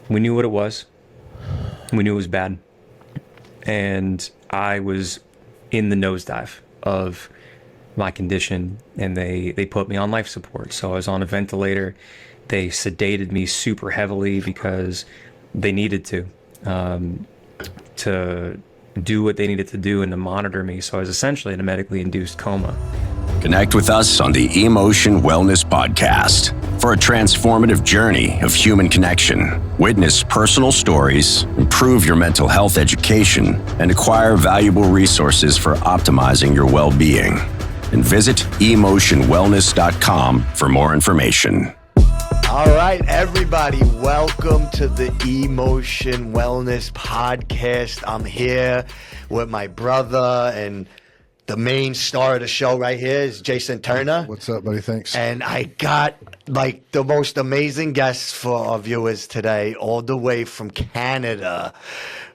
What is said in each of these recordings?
We knew what it was. We knew it was bad. And I was in the nosedive of my condition, and they put me on life support. So I was on a ventilator. They sedated me super heavily because they needed to do what they needed to do and to monitor me. So I was essentially in a medically induced coma. Connect with us on the Emotion Wellness Podcast for a transformative journey of human connection. Witness personal stories, improve your mental health education, and acquire valuable resources for optimizing your well-being. And visit emotionwellness.com for more information. All right, everybody, welcome to the Emotion Wellness Podcast. I'm here with my brother, and the main star of the show right here is Jason Turner. What's up, buddy? Thanks. And I got like the most amazing guests for our viewers today, all the way from Canada.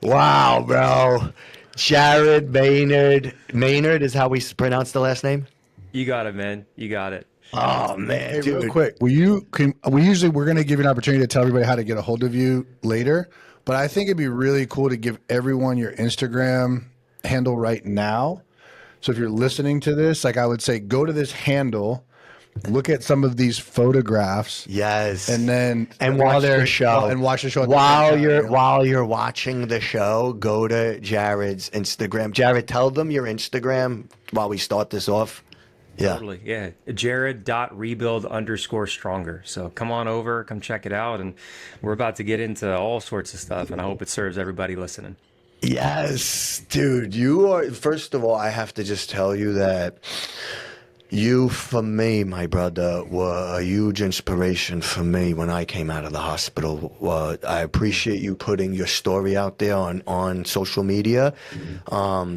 Wow, bro. Jared Maynard. Maynard is how we pronounce the last name? You got it, man. You got it. Oh, man, Hey, dude. real quick, we're going to give you an opportunity to tell everybody how to get a hold of you later, but I think it'd be really cool to give everyone your Instagram handle right now. So if you're listening to this, like I would say, go to this handle, look at some of these photographs. Yes. And then watch the show. And watch the show. While you're watching the show, go to Jared's Instagram. Jared, tell them your Instagram while we start this off. Yeah. Totally. Yeah. Jared.rebuild_stronger. So come on over, come check it out. And we're about to get into all sorts of stuff. And I hope it serves everybody listening. Yes, dude. You are, first of all, I have to just tell you that you, for me, my brother, were a huge inspiration for me when I came out of the hospital. I appreciate you putting your story out there on social media,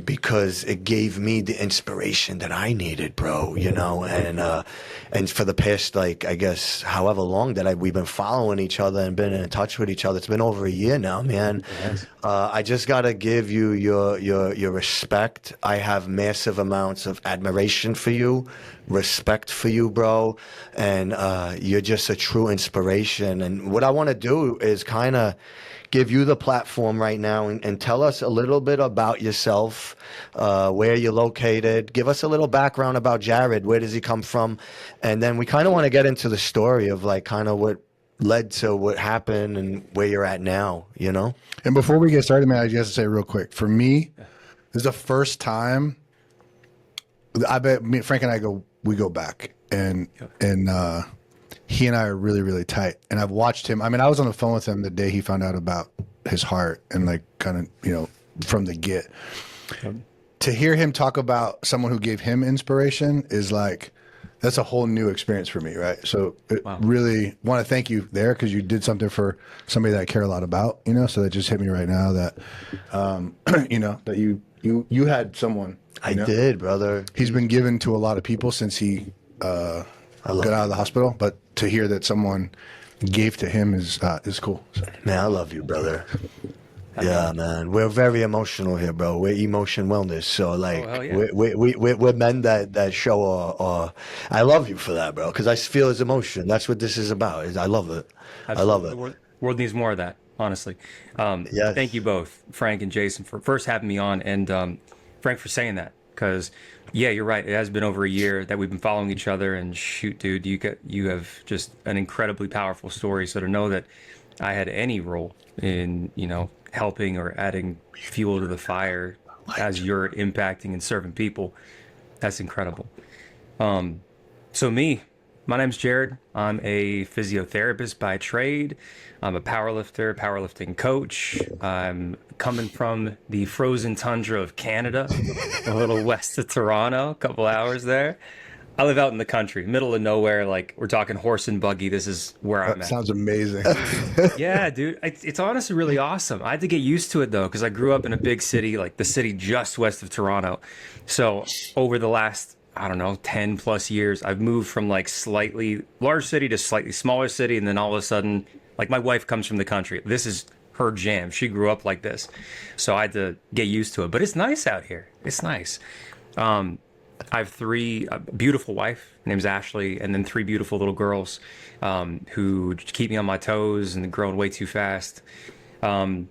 because it gave me the inspiration that I needed, bro, you know, and for the past, like, I guess, however long that we've been following each other and been in touch with each other. It's been over a year now, man. Yes. I just got to give you your respect. I have massive amounts of admiration for you, respect for you, bro, and you're just a true inspiration. And what I want to do is kind of give you the platform right now and tell us a little bit about yourself, where you're located. Give us a little background about Jared. Where does he come from? And then we kind of want to get into the story of like kind of what led to what happened and where you're at now, you know? And before we get started, man, I just have to say real quick, for me, this is the first time I bet Frank and I we go back and he and I are really, really tight. And I've watched him. I mean, I was on the phone with him the day he found out about his heart and like kind of, you know, from the get. To hear him talk about someone who gave him inspiration is like, that's a whole new experience for me, right? So really want to thank you there because you did something for somebody that I care a lot about, you know? So that just hit me right now that, you know, that you had someone. I did, brother. He's been given to a lot of people since he got out of the hospital, but to hear that someone gave to him is cool. So. Man, I love you, brother. Yeah, man. We're very emotional here, bro. We're Emotion Wellness. So, like, we're men that show I love you for that, bro, because I feel his emotion. That's what this is about. I love it. Absolutely. I love it. The world needs more of that, honestly. Yes. Thank you both, Frank and Jason, for first having me on, and Frank for saying that, because, yeah, you're right. It has been over a year that we've been following each other, and shoot, dude, you have just an incredibly powerful story. So to know that I had any role in, you know, helping or adding fuel to the fire as you're impacting and serving people, that's incredible. So my name's Jared. I'm a physiotherapist by trade. I'm a powerlifting coach. I'm coming from the frozen tundra of Canada, a little west of Toronto, a couple hours there. I live out in the country, middle of nowhere. Like, we're talking horse and buggy. This is where I'm at. Sounds amazing. Yeah, dude. It's honestly really awesome. I had to get used to it, though, because I grew up in a big city, like the city just west of Toronto. So over the last, I don't know, 10 plus years, I've moved from like slightly large city to slightly smaller city. And then all of a sudden, like, my wife comes from the country. This is her jam. She grew up like this. So I had to get used to it. But it's nice out here. It's nice. I have three beautiful wife, her name's Ashley, and then three beautiful little girls who keep me on my toes and growing way too fast. I'm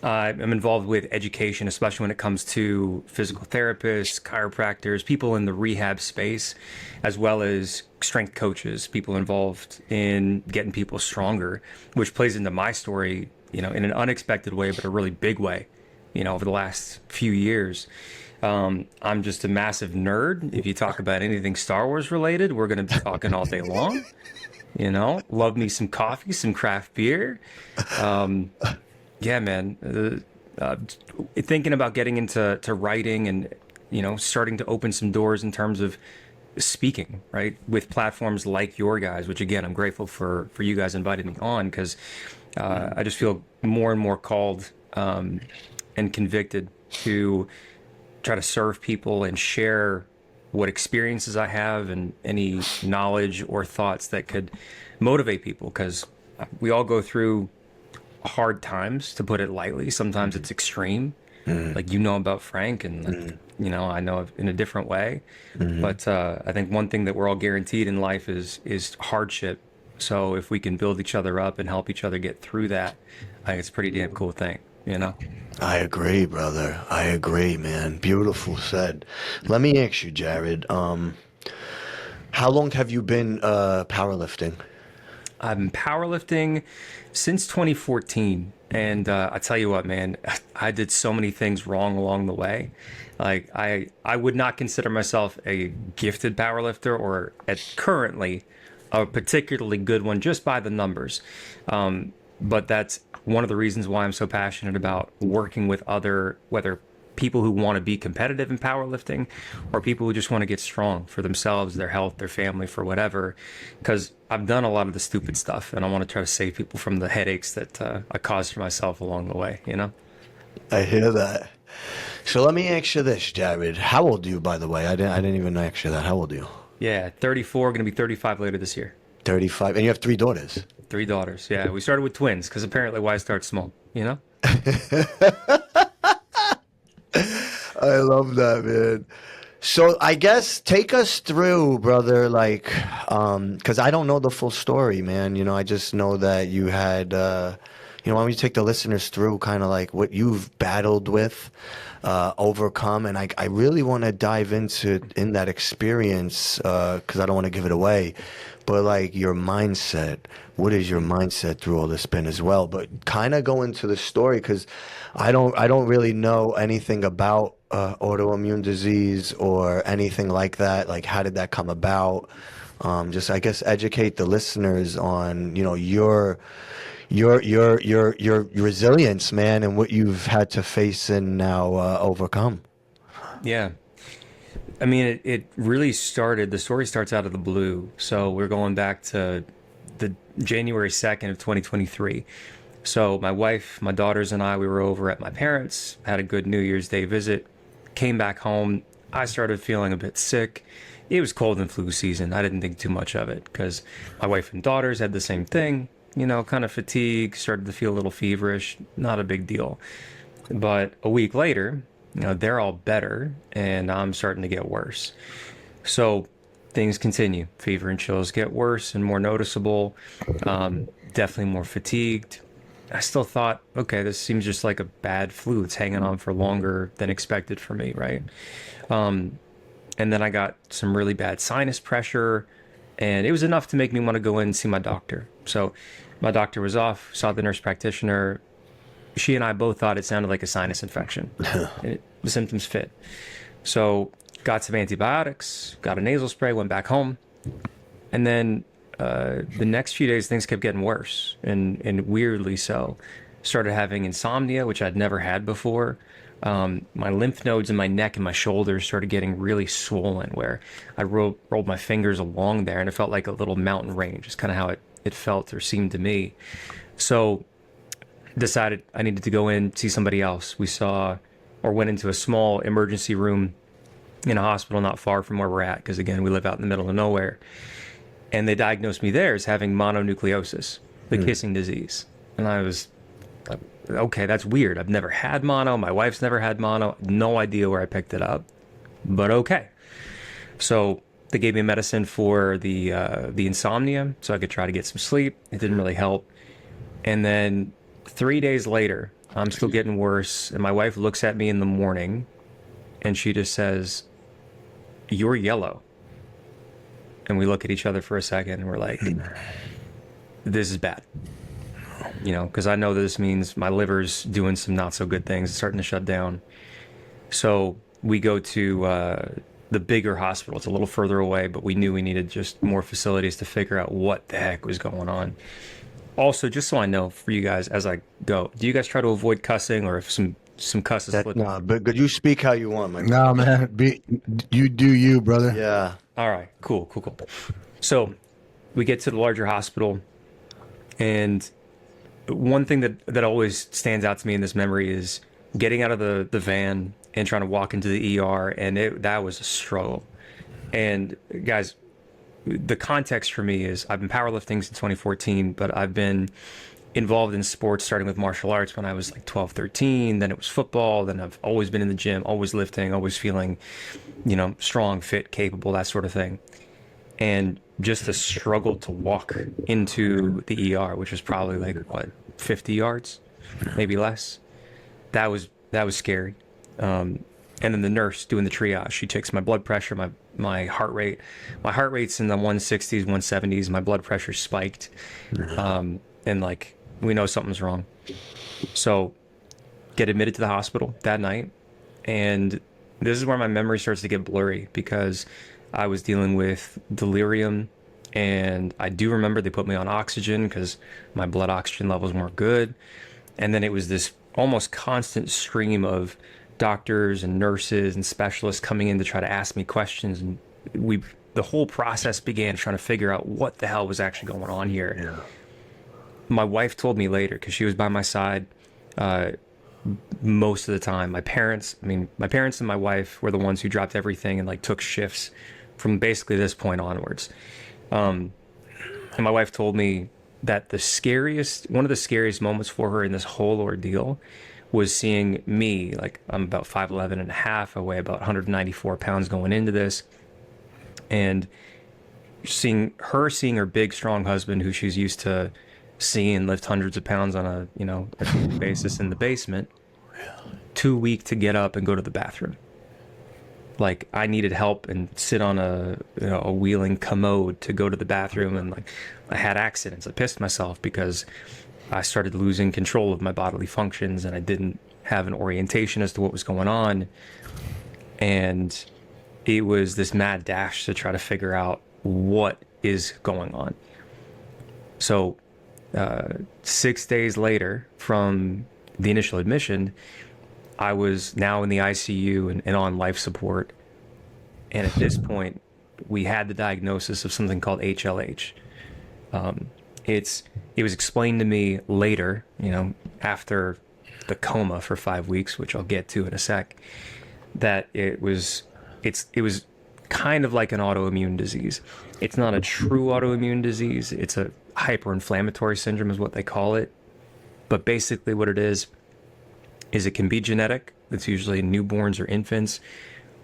involved with education, especially when it comes to physical therapists, chiropractors, people in the rehab space, as well as strength coaches, people involved in getting people stronger, which plays into my story, in an unexpected way, but a really big way, over the last few years. I'm just a massive nerd. If you talk about anything Star Wars related, we're going to be talking all day long. Love me some coffee, some craft beer. Yeah, man. Thinking about getting into writing and, starting to open some doors in terms of speaking, right? With platforms like your guys, which again, I'm grateful for you guys inviting me on because I just feel more and more called and convicted to try to serve people and share what experiences I have and any knowledge or thoughts that could motivate people because we all go through hard times, to put it lightly. Sometimes it's extreme, like about Frank, and I know in a different way. But I think one thing that we're all guaranteed in life is hardship. So if we can build each other up and help each other get through that, I think it's a pretty damn cool thing. I agree, brother. I agree, man. Beautiful said. Let me ask you, Jared. How long have you been powerlifting? I've been powerlifting since 2014. And I tell you what, man, I did so many things wrong along the way. Like I would not consider myself a gifted powerlifter or currently a particularly good one just by the numbers. But that's one of the reasons why I'm so passionate about working with whether people who want to be competitive in powerlifting or people who just want to get strong for themselves, their health, their family, for whatever. Because I've done a lot of the stupid stuff and I want to try to save people from the headaches that I caused for myself along the way, I hear that. So let me ask you this, Jared. How old are you, by the way? I didn't even ask you that. How old are you? Yeah, 34, going to be 35 later this year. 35. And you have 3 daughters? 3 daughters, yeah. We started with twins because apparently why start small, I love that, man. So I guess take us through, brother, like, because I don't know the full story, man. I just know that you had, why don't you take the listeners through kind of like what you've battled with, overcome, and I really want to dive in that experience because I don't want to give it away, but like your mindset. What is your mindset through all this been as well? But kind of go into the story because I don't really know anything about autoimmune disease or anything like that. Like, how did that come about? Just, I guess, educate the listeners on, your resilience, man, and what you've had to face and now overcome. Yeah. I mean, it really started, the story starts out of the blue. So we're going back to the January 2nd of 2023. So my wife, my daughters, and I, we were over at my parents', had a good New Year's Day visit, came back home. I started feeling a bit sick. It was cold and flu season. I didn't think too much of it because my wife and daughters had the same thing, kind of fatigue, started to feel a little feverish, not a big deal. But a week later, they're all better and I'm starting to get worse. So things continue. Fever and chills get worse and more noticeable. Definitely more fatigued. I still thought, okay, this seems just like a bad flu. It's hanging on for longer than expected for me, right? And then I got some really bad sinus pressure, and it was enough to make me want to go in and see my doctor. So my doctor was off, saw the nurse practitioner. She and I both thought it sounded like a sinus infection. The symptoms fit. So got some antibiotics, got a nasal spray, went back home. And then the next few days, things kept getting worse, and weirdly so. Started having insomnia, which I'd never had before. My lymph nodes in my neck and my shoulders started getting really swollen, where I rolled my fingers along there, and it felt like a little mountain range. It's kind of how it felt or seemed to me. So decided I needed to go in, see somebody else. Went into a small emergency room in a hospital not far from where we're at, because again, we live out in the middle of nowhere. And they diagnosed me there as having mononucleosis, the kissing disease. And I was like, okay, that's weird. I've never had mono. My wife's never had mono. No idea where I picked it up, but okay. So they gave me medicine for the insomnia, so I could try to get some sleep. It didn't really help. And then 3 days later, I'm still getting worse. And my wife looks at me in the morning and she just says, "You're yellow." And we look at each other for a second and we're like, this is bad. You know, because I know this means my liver's doing some not so good things. It's starting to shut down. So we go to the bigger hospital. It's a little further away, but we knew we needed just more facilities to figure out what the heck was going on. Also, just so I know for you guys as I go, do you guys try to avoid cussing, or if some cusses slip? No, but you speak how you want, my man. No, man. You do you, brother. Yeah. All right, cool. So we get to the larger hospital, and one thing that always stands out to me in this memory is getting out of the van and trying to walk into the ER, and that was a struggle. And guys, the context for me is I've been powerlifting since 2014, but I've been involved in sports starting with martial arts when I was like 12, 13. Then it was football. Then I've always been in the gym, always lifting, always feeling, you know, strong, fit, capable, that sort of thing. And just the struggle to walk into the ER, which was probably like, what, 50 yards, maybe less. That was scary. And then the nurse doing the triage, she checks my blood pressure, my heart rate. My heart rate's in the 160s, 170s. My blood pressure spiked. And like, we know something's wrong. So get admitted to the hospital that night. And this is where my memory starts to get blurry, because I was dealing with delirium. And I do remember they put me on oxygen because my blood oxygen levels weren't good. And then it was this almost constant stream of doctors and nurses and specialists coming in to try to ask me questions. And the whole process began trying to figure out what the hell was actually going on here. Yeah. My wife told me later, because she was by my side most of the time. My parents and my wife were the ones who dropped everything and like took shifts from basically this point onwards. And my wife told me that one of the scariest moments for her in this whole ordeal was seeing me, like I'm about 5'11 and a half, I weigh about 194 pounds going into this, and seeing her big, strong husband, who she's used to seeing lift hundreds of pounds on a daily basis in the basement, too weak to get up and go to the bathroom. Like I needed help and sit on a wheeling commode to go to the bathroom, and like I had accidents. I pissed myself because I started losing control of my bodily functions, and I didn't have an orientation as to what was going on. And it was this mad dash to try to figure out what is going on. So 6 days later from the initial admission, I was now in the ICU and on life support. And at this point, we had the diagnosis of something called HLH. It was explained to me later, after the coma for 5 weeks, which I'll get to in a sec, that it was kind of like an autoimmune disease. It's not a true autoimmune disease. It's a hyperinflammatory syndrome is what they call it. But basically what it is it can be genetic. It's usually in newborns or infants,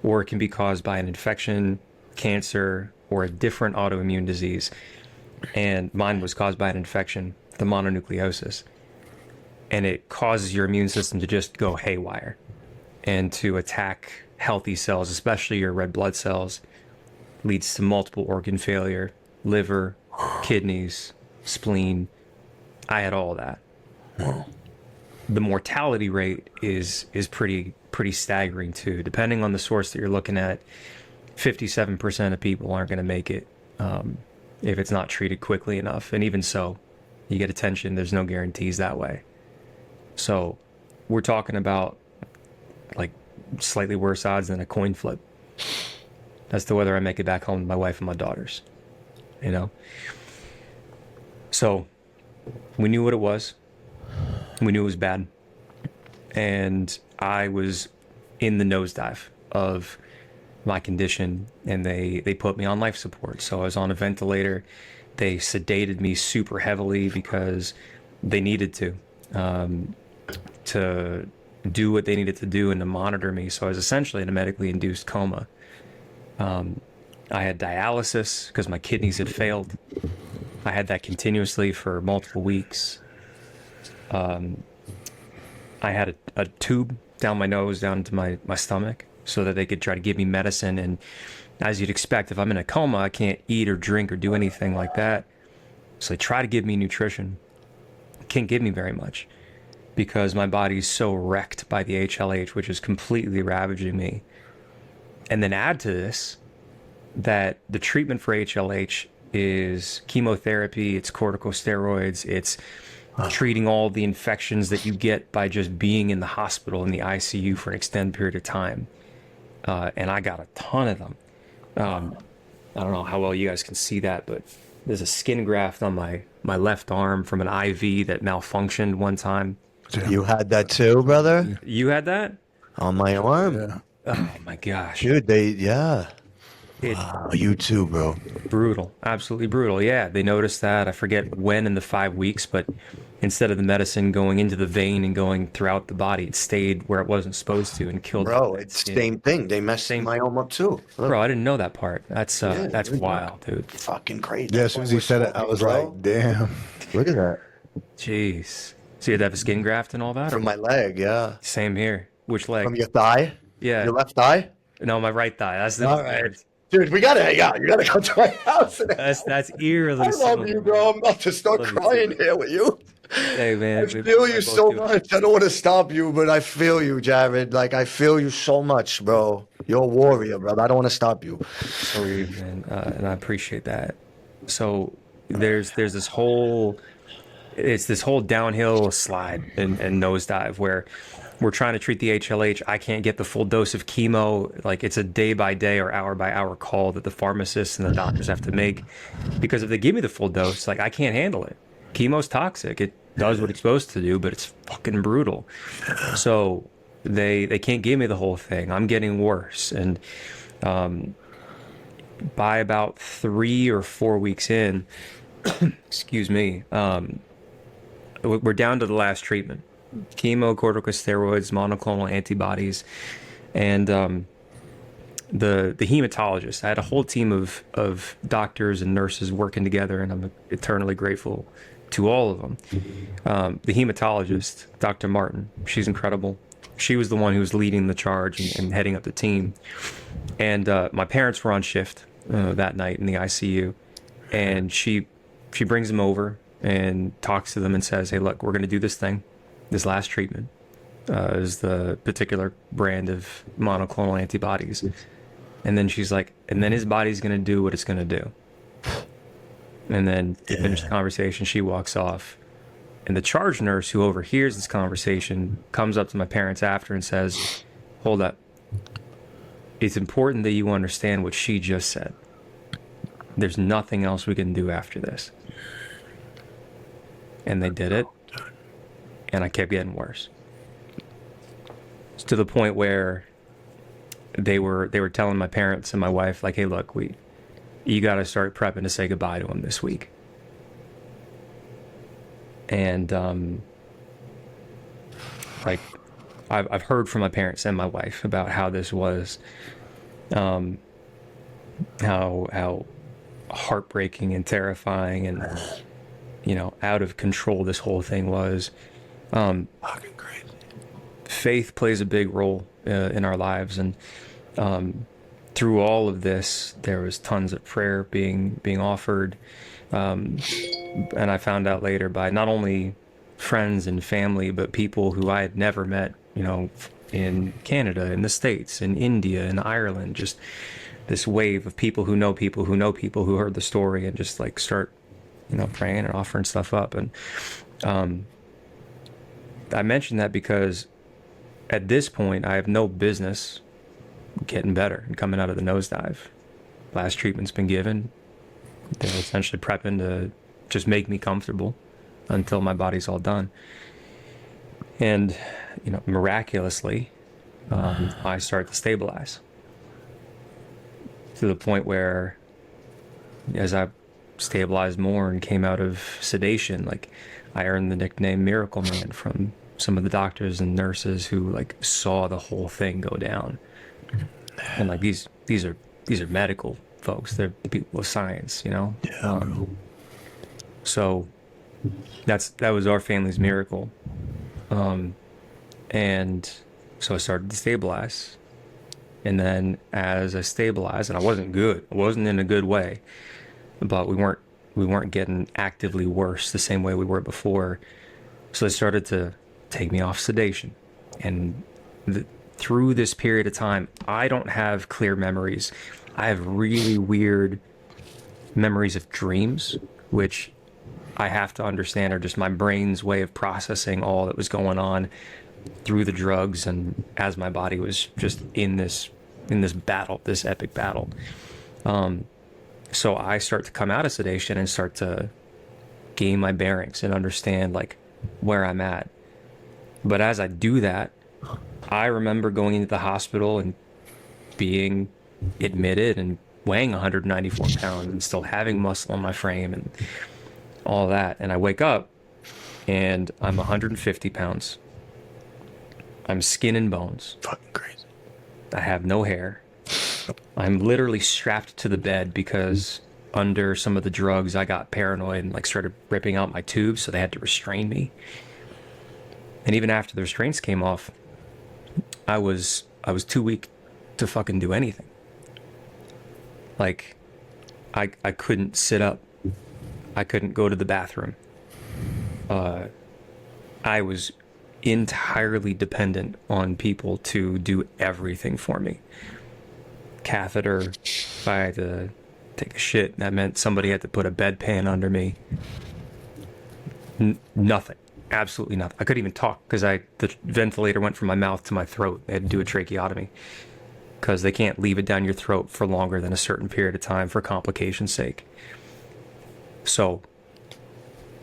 or it can be caused by an infection, cancer, or a different autoimmune disease. And mine was caused by an infection, the mononucleosis. And it causes your immune system to just go haywire and to attack healthy cells, especially your red blood cells. Leads to multiple organ failure, liver, kidneys, spleen. I had all that. The mortality rate is pretty staggering too. Depending on the source that you're looking at, 57% of people aren't going to make it if it's not treated quickly enough. And even so, you get attention, there's no guarantees that way. So we're talking about like slightly worse odds than a coin flip as to whether I make it back home to my wife and my daughters, So we knew what it was. We knew it was bad. And I was in the nosedive of my condition, and they put me on life support. So I was on a ventilator. They sedated me super heavily because they needed to do what they needed to do and to monitor me. So I was essentially in a medically induced coma. I had dialysis because my kidneys had failed. I had that continuously for multiple weeks. I had a tube down my nose, down into my stomach, so that they could try to give me medicine. And as you'd expect, if I'm in a coma, I can't eat or drink or do anything like that. So they try to give me nutrition. Can't give me very much because my body's so wrecked by the HLH, which is completely ravaging me. And then add to this that the treatment for HLH is chemotherapy, it's corticosteroids, it's treating all the infections that you get by just being in the hospital in the ICU for an extended period of time. And I got a ton of them. I don't know how well you guys can see that, but there's a skin graft on my left arm from an IV that malfunctioned one time. You had that too, brother? You had that? On my arm? Yeah. Oh my gosh. Dude, yeah. It, Wow, you too, bro. Brutal. Absolutely brutal. Yeah, they noticed that. I forget when in the 5 weeks, but instead of the medicine going into the vein and going throughout the body, it stayed where it wasn't supposed to and killed. Bro, it's the same thing. They messed my arm up too. Look, Bro, I didn't know that part. That's dude, wild, dude. fucking crazy. Yeah, as soon as he said it, I was like, damn. Look at that. Jeez. So you had to have a skin graft and all that? From my leg, yeah. Same here. Which leg? From your thigh? Yeah. Your left thigh? No, my right thigh. That's the All right. Dude, we gotta hang out. You gotta come to my house. That's eerily I love similar. you, bro. I'm about to start Love you crying too. here with you. Hey man, I feel you so much. I don't want to stop you, but I feel you, Jared. Like, I feel you so much, bro. You're a warrior, brother. I don't want to stop you. So weird, man, and I appreciate that. So there's this whole downhill slide and nosedive where we're trying to treat the HLH. I can't get the full dose of chemo. Like, it's a day by day or hour by hour call that the pharmacists and the doctors have to make, because if they give me the full dose, like, I can't handle it. Chemo's toxic. It does what it's supposed to do, but it's fucking brutal. So they can't give me the whole thing. I'm getting worse. And by about 3 or 4 weeks in, excuse me, we're down to the last treatment. Chemo, corticosteroids, monoclonal antibodies, and the hematologist. I had a whole team of doctors and nurses working together, and I'm eternally grateful to all of them. The hematologist, Dr. Martin, she's incredible. She was the one who was leading the charge and heading up the team. And my parents were on shift that night in the ICU, and she brings them over and talks to them and says, "Hey, look, we're going to do this thing. This last treatment is the particular brand of monoclonal antibodies." And then she's like, and then his body's going to do what it's going to do. And then to finish the conversation, she walks off. And the charge nurse who overhears this conversation comes up to my parents after and says, "Hold up. It's important that you understand what she just said. There's nothing else we can do after this." And they did it. And I kept getting worse. It's to the point where they were telling my parents and my wife, like, "Hey, look, you got to start prepping to say goodbye to him this week." And like, I've heard from my parents and my wife about how this was, how heartbreaking and terrifying and, you know, out of control this whole thing was. Fucking crazy. Faith plays a big role in our lives, and through all of this, there was tons of prayer being offered, and I found out later by not only friends and family, but people who I had never met, you know, in Canada, in the States, in India, in Ireland, just this wave of people who know people who know people who heard the story and just like start, you know, praying and offering stuff up. And I mention that because at this point, I have no business getting better and coming out of the nosedive. Last treatment's been given. They're essentially prepping to just make me comfortable until my body's all done. And, you know, miraculously, I start to stabilize to the point where, as I stabilized more and came out of sedation, like, I earned the nickname Miracle Man from some of the doctors and nurses who like saw the whole thing go down. And like these are these are medical folks. They're people of science, you know? Yeah. So that was our family's miracle. And so I started to stabilize. And then as I stabilized, and I wasn't good, I wasn't in a good way, but we weren't getting actively worse the same way we were before. So they started to take me off sedation. And through this period of time, I don't have clear memories. I have really weird memories of dreams, which I have to understand are just my brain's way of processing all that was going on through the drugs and as my body was just in this battle, this epic battle. So I start to come out of sedation and start to gain my bearings and understand like where I'm at. But as I do that, I remember going into the hospital and being admitted and weighing 194 pounds and still having muscle on my frame and all that. And I wake up and I'm 150 pounds. I'm skin and bones. Fucking crazy. I have no hair. I'm literally strapped to the bed because under some of the drugs I got paranoid and like started ripping out my tubes, so they had to restrain me. And even after the restraints came off, I was too weak to fucking do anything. Like I couldn't sit up. I couldn't go to the bathroom. I was entirely dependent on people to do everything for me. Catheter, if I had to take a shit, that meant somebody had to put a bedpan under me. Nothing. Absolutely nothing. I couldn't even talk because the ventilator went from my mouth to my throat. They had to do a tracheotomy because they can't leave it down your throat for longer than a certain period of time for complications' sake. So,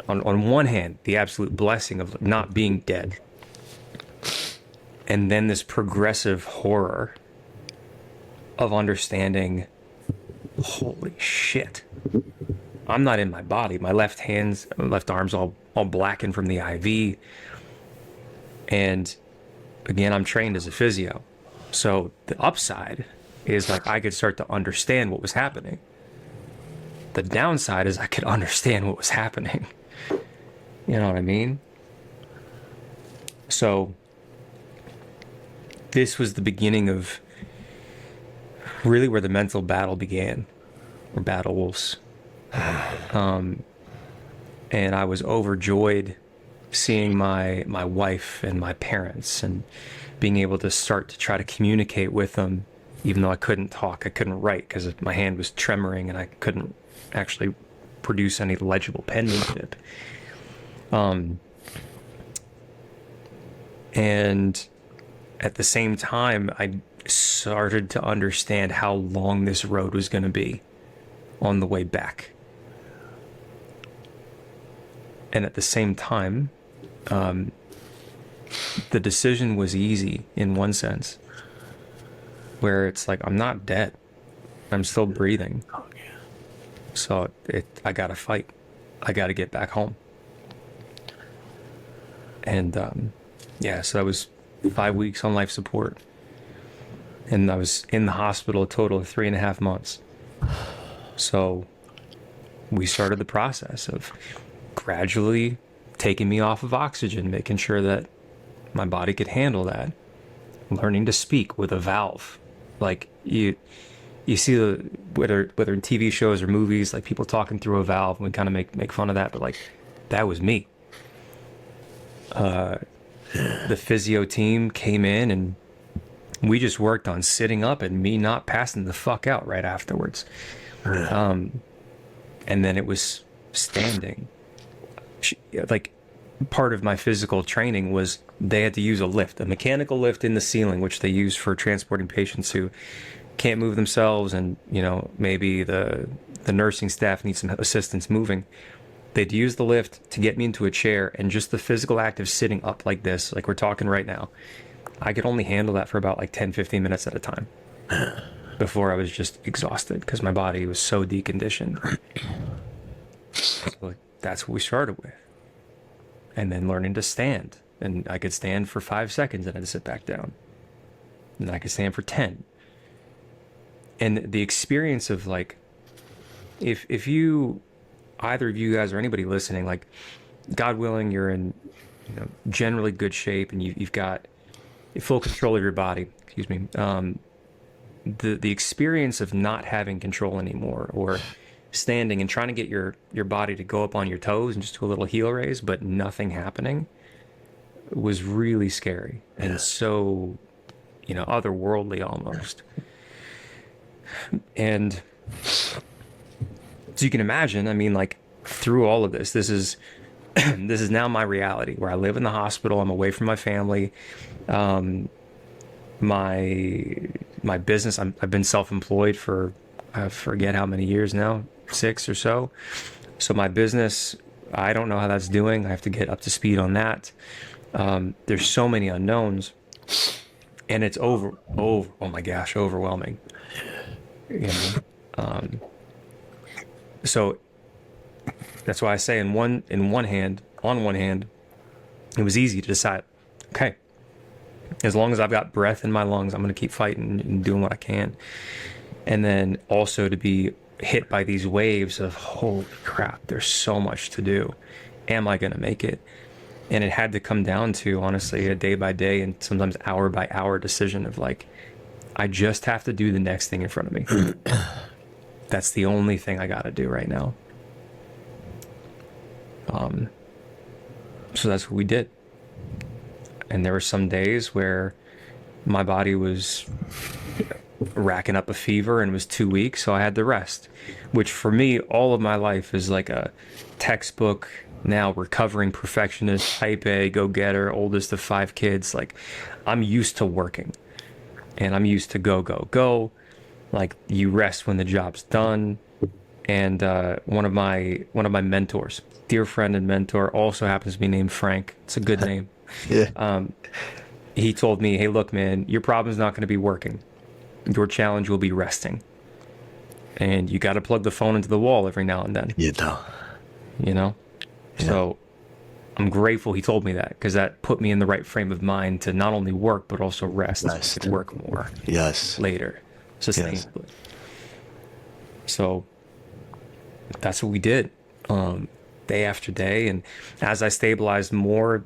on one hand, the absolute blessing of not being dead, and then this progressive horror of understanding, holy shit, I'm not in my body. My left arm's all blackened from the IV. And again, I'm trained as a physio. So the upside is like I could start to understand what was happening. The downside is I could understand what was happening. You know what I mean? So this was the beginning of really where the mental battle began, or battles. And I was overjoyed seeing my wife and my parents and being able to start to try to communicate with them, even though I couldn't talk, I couldn't write because my hand was tremoring and I couldn't actually produce any legible penmanship. And at the same time, I started to understand how long this road was going to be on the way back. And at the same time, the decision was easy in one sense, where it's like, I'm not dead. I'm still breathing. So I gotta fight. I gotta get back home. And so I was 5 weeks on life support. And I was in the hospital a total of 3.5 months. So we started the process of gradually taking me off of oxygen, making sure that my body could handle that. Learning to speak with a valve. Like you see whether in TV shows or movies, like people talking through a valve, and we kind of make fun of that, but like that was me. The physio team came in and we just worked on sitting up and me not passing the fuck out right afterwards. And then it was standing. Like part of my physical training was they had to use a lift, a mechanical lift in the ceiling, which they use for transporting patients who can't move themselves, and maybe the nursing staff needs some assistance moving. They'd use the lift to get me into a chair, and just the physical act of sitting up like this, like we're talking right now, I could only handle that for about like 10-15 minutes at a time before I was just exhausted because my body was so deconditioned. So that's what we started with. And then learning to stand. And I could stand for 5 seconds and I'd sit back down. And then I could stand for 10. And the experience of like, if you, either of you guys or anybody listening, like, God willing, you're in, generally good shape, and you've got full control of your body. Excuse me. The experience of not having control anymore, or standing and trying to get your body to go up on your toes and just do a little heel raise, but nothing happening, was really scary and so, otherworldly almost. And so you can imagine, I mean, like, through all of this, this is this is now my reality, where I live in the hospital. I'm away from my family. My business, I've been self-employed for, I forget how many years now, 6 or so. So my business, I don't know how that's doing. I have to get up to speed on that. There's so many unknowns, and it's oh my gosh, overwhelming. So that's why I say on one hand, it was easy to decide, okay, as long as I've got breath in my lungs, I'm going to keep fighting and doing what I can. And then also to be hit by these waves of, holy crap, there's so much to do. Am I going to make it? And it had to come down to, honestly, a day by day and sometimes hour by hour decision of like, I just have to do the next thing in front of me. That's the only thing I got to do right now. So that's what we did. And there were some days where my body was racking up a fever and was 2 weeks, so I had to rest, which for me, all of my life is like a textbook, now recovering perfectionist, type A, go-getter, oldest of 5 kids. Like, I'm used to working, and I'm used to go. Like, you rest when the job's done. And one of my mentors, dear friend and mentor, also happens to be named Frank. It's a good name. Yeah. He told me, hey, look, man, your problem's not going to be working. Your challenge will be resting. And you got to plug the phone into the wall every now and then. You know? Yeah. So I'm grateful he told me that, because that put me in the right frame of mind to not only work, but also rest. So I could work more. Yes. Later. Sustainably. Yes. So that's what we did, day after day. And as I stabilized more,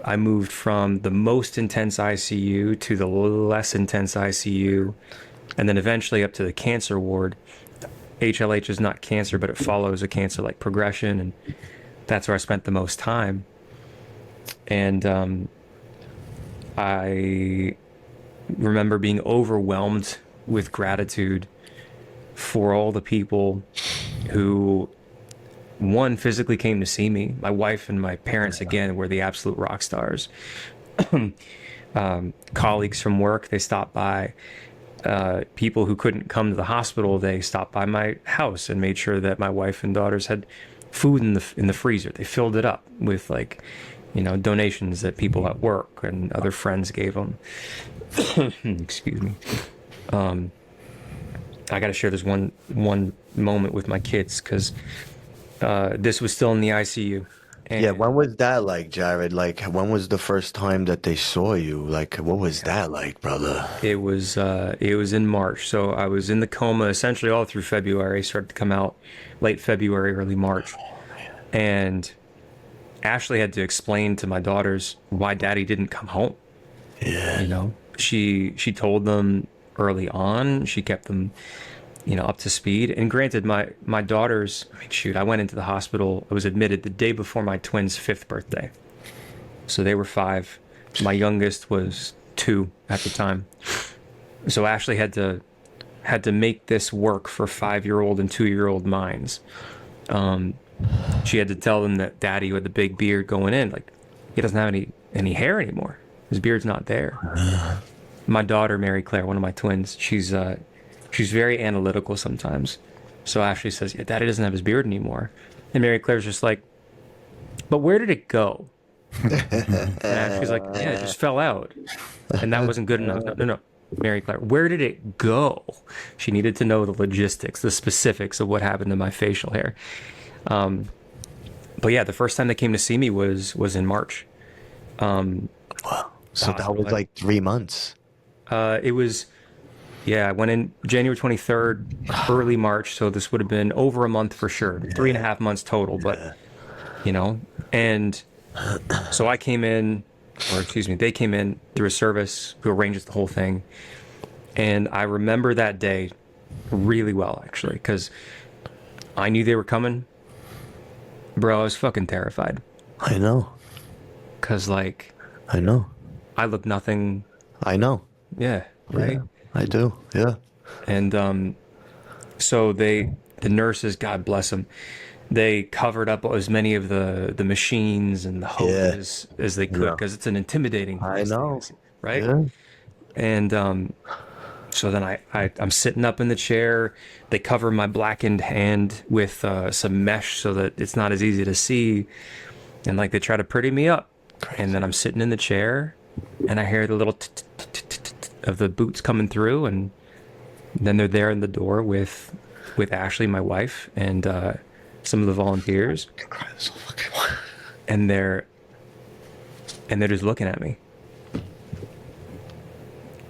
I moved from the most intense ICU to the less intense ICU, and then eventually up to the cancer ward. HLH is not cancer, but it follows a cancer-like progression, and that's where I spent the most time. And I remember being overwhelmed with gratitude for all the people who, one, physically came to see me. My wife and my parents, again, were the absolute rock stars. Colleagues from work, they stopped by. People who couldn't come to the hospital, they stopped by my house and made sure that my wife and daughters had food in the freezer. They filled it up with, like, donations that people at work and other friends gave them. Excuse me. I got to share this one moment with my kids, because this was still in the ICU. And yeah, when was that like, Jared? Like, when was the first time that they saw you? Like, what was that like, brother? It was in March. So I was in the coma essentially all through February. Started to come out late February, early March. And Ashley had to explain to my daughters why Daddy didn't come home. Yeah. She told them early on. She kept them, up to speed. And granted, my daughters, I went into the hospital. I was admitted the day before my twins' 5th birthday. So they were 5. My youngest was 2 at the time. So Ashley had to make this work for 5-year-old and 2-year-old minds. She had to tell them that Daddy, with the big beard going in, like, he doesn't have any hair anymore. His beard's not there. My daughter, Mary Claire, one of my twins, she's very analytical sometimes. So Ashley says, yeah, Daddy doesn't have his beard anymore. And Mary Claire's just like, but where did it go? And Ashley's like, yeah, it just fell out. And that wasn't good enough. No. Mary Claire, where did it go? She needed to know the logistics, the specifics of what happened to my facial hair. But yeah, the first time they came to see me was in March. Wow. So that was like 3 months. It was Yeah, I went in January 23rd, early March, so this would have been over a month for sure. 3.5 months total, but you know, and so I came in, or excuse me, they came in through a service who arranges the whole thing. And I remember that day really well, actually, because I knew they were coming. Bro, I was fucking terrified. I know. Because, like, I know. I look nothing. I know. Yeah, right? Yeah, I do. Yeah. And so the nurses, God bless them, they covered up as many of the machines and the hoses as they could, because it's an intimidating I place, know. right? Yeah. And so then I'm sitting up in the chair. They cover my blackened hand with some mesh so that it's not as easy to see. And like they try to pretty me up. And then I'm sitting in the chair and I hear the little of the boots coming through. And then they're there in the door with Ashley, my wife, and some of the volunteers. And they're just looking at me.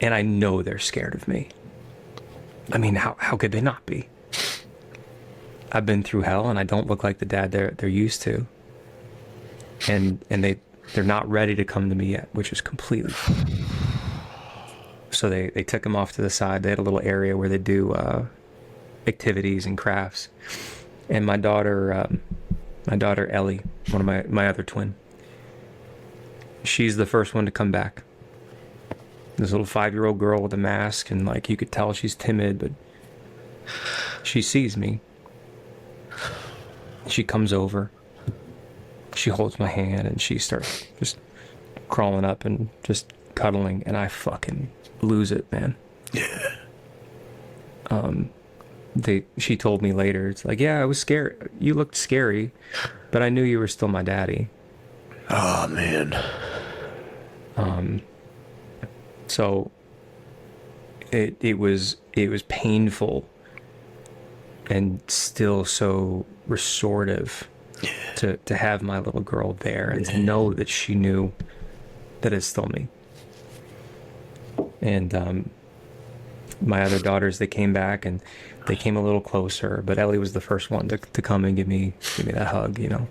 And I know they're scared of me. I mean, how could they not be? I've been through hell and I don't look like the dad they're used to. And they're not ready to come to me yet, which is completely fine. So they took him off to the side. They had a little area where they do activities and crafts. And my daughter Ellie, one of my other twin, she's the first one to come back. This little 5-year-old girl with a mask, and like you could tell she's timid, but she sees me. She comes over. She holds my hand and she starts just crawling up and just cuddling, and I fucking lose it, man. Yeah. She told me later, it's like, yeah, I was scared. You looked scary, but I knew you were still my daddy. Oh, man. So it was painful and still so restorative to have my little girl there and to know that she knew that it's still me. And my other daughters, they came back and they came a little closer, but Ellie was the first one to come and give me that hug, you know.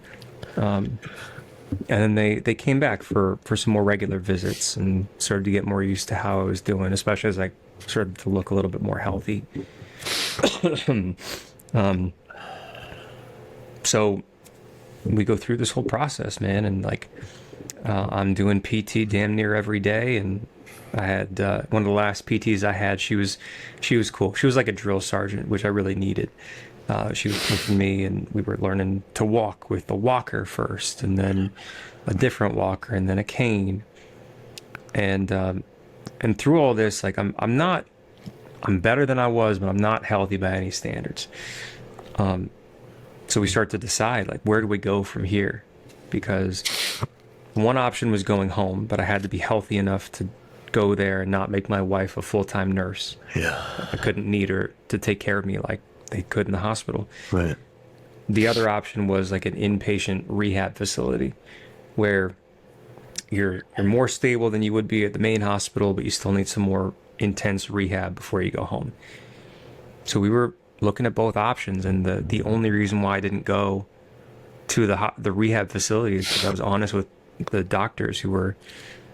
And then they came back for some more regular visits and started to get more used to how I was doing, especially as I started to look a little bit more healthy. So we go through this whole process, man, and like I'm doing PT damn near every day. And I had one of the last PTs I had, she was cool. She was like a drill sergeant, which I really needed. She was with me, and we were learning to walk with a walker first, and then a different walker, and then a cane. And through all this, like I'm better than I was, but I'm not healthy by any standards. So we start to decide, like, where do we go from here? Because one option was going home, but I had to be healthy enough to go there and not make my wife a full-time nurse. Yeah. I couldn't need her to take care of me like they could in the hospital. Right. The other option was like an inpatient rehab facility where you're more stable than you would be at the main hospital, but you still need some more intense rehab before you go home. So we were looking at both options, and the only reason why I didn't go to the rehab facility is because I was honest with the doctors who were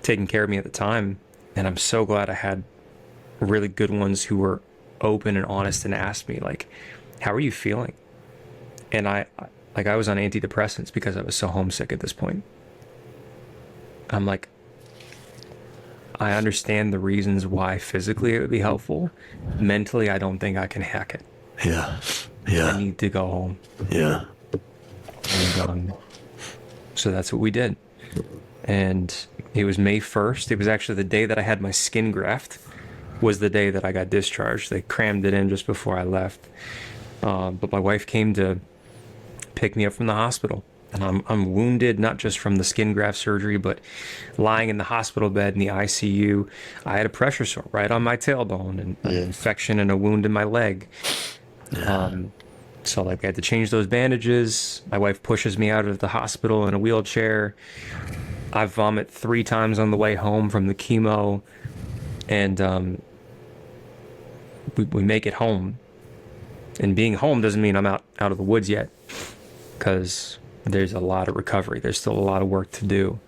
taking care of me at the time, and I'm so glad I had really good ones who were open and honest and asked me, like, how are you feeling? And I was on antidepressants because I was so homesick at this point. I'm like, I understand the reasons why physically it would be helpful. Mentally, I don't think I can hack it. Yeah. I Yeah. need to go home. Yeah. And so that's what we did. And it was May 1st. It was actually the day that I had my skin graft, was the day that I got discharged. They crammed it in just before I left. But my wife came to pick me up from the hospital. And I'm wounded, not just from the skin graft surgery, but lying in the hospital bed in the ICU. I had a pressure sore right on my tailbone, and an infection and a wound in my leg. So like I had to change those bandages. My wife pushes me out of the hospital in a wheelchair. I vomit 3 times on the way home from the chemo. And we make it home. And being home doesn't mean I'm out of the woods yet, because there's a lot of recovery. There's still a lot of work to do.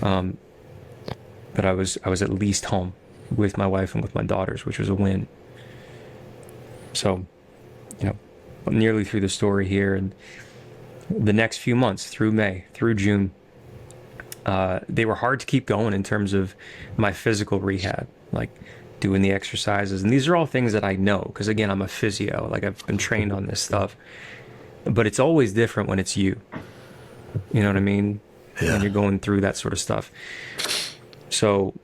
But I was at least home with my wife and with my daughters, which was a win. So, I'm nearly through the story here, and the next few months through May, through June, they were hard to keep going in terms of my physical rehab, like doing the exercises. And these are all things that I know, because again, I'm a physio, like I've been trained on this stuff, but it's always different when it's you. You know what I mean? Yeah. When you're going through that sort of stuff. So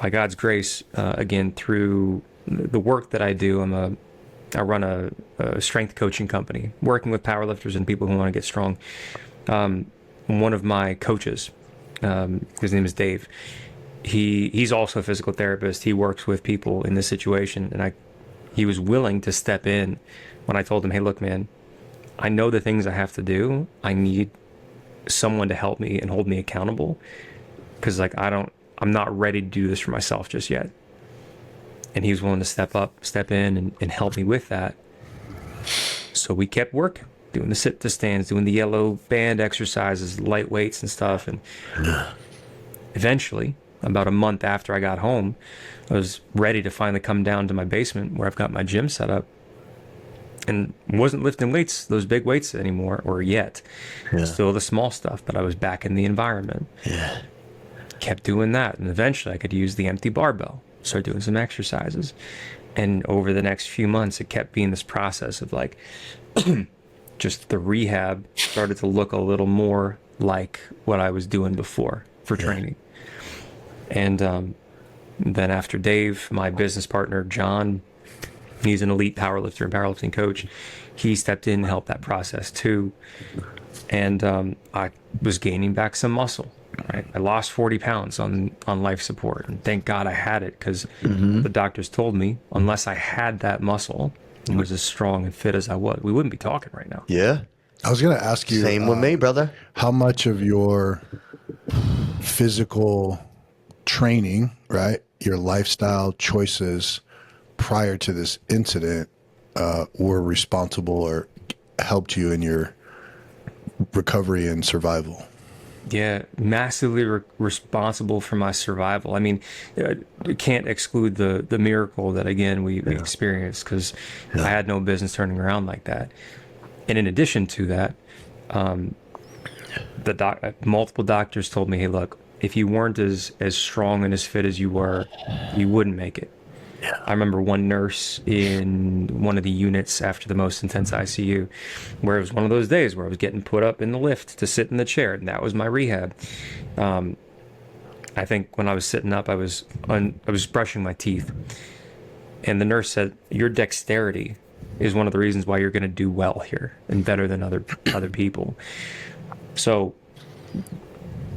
by God's grace, again, through the work that I do, I run a strength coaching company, working with powerlifters and people who want to get strong. One of my coaches, his name is Dave. He's also a physical therapist. He works with people in this situation, and he was willing to step in when I told him, "Hey, look, man, I know the things I have to do. I need someone to help me and hold me accountable, because I'm not ready to do this for myself just yet." And he was willing to step in and help me with that. So we kept working, doing the sit to stands, doing the yellow band exercises, light weights and stuff. And eventually, about a month after I got home, I was ready to finally come down to my basement where I've got my gym set up, and wasn't lifting weights, those big weights anymore, or yet. Yeah. Still the small stuff, but I was back in the environment. Yeah. Kept doing that, and eventually I could use the empty barbell, start doing some exercises. And over the next few months, it kept being this process of like, just the rehab started to look a little more like what I was doing before for training. And then after Dave, my business partner, John, he's an elite powerlifter and powerlifting coach, he stepped in and helped that process too. And I was gaining back some muscle. Right? I lost 40 pounds on life support, and thank God I had it, because the doctors told me unless I had that muscle and was as strong and fit as I was, we wouldn't be talking right now. Yeah. I was going to ask you. Same with me, brother. How much of your physical training, right, your lifestyle choices prior to this incident were responsible or helped you in your recovery and survival? Yeah, massively responsible for my survival. I mean, you can't exclude the miracle that, again, we experienced, because I had no business turning around like that. And in addition to that, multiple doctors told me, "Hey, look, if you weren't as strong and as fit as you were, you wouldn't make it." Yeah. I remember one nurse in one of the units after the most intense ICU, where it was one of those days where I was getting put up in the lift to sit in the chair, and that was my rehab. I think when I was sitting up, I was brushing my teeth, and the nurse said, "Your dexterity is one of the reasons why you're going to do well here and better than other people." So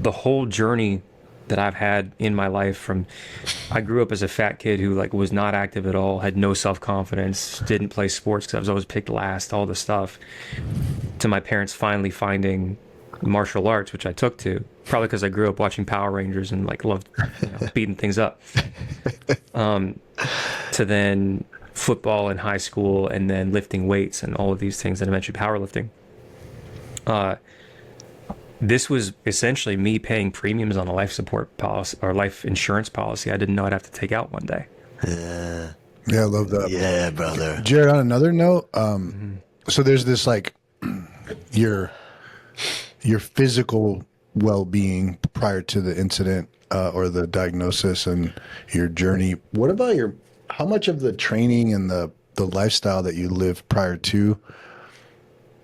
the whole journey that I've had in my life, I grew up as a fat kid who was not active at all, had no self-confidence, didn't play sports because I was always picked last, all this stuff, to my parents finally finding martial arts, which I took to, probably because I grew up watching Power Rangers and loved beating things up, to then football in high school, and then lifting weights and all of these things, and eventually powerlifting. This was essentially me paying premiums on a life support policy or life insurance policy I didn't know I'd have to take out one day. Yeah, I love that. Yeah, brother. Jared, on another note, so there's this your physical well-being prior to the incident or the diagnosis and your journey. What about how much of the training and the lifestyle that you lived prior to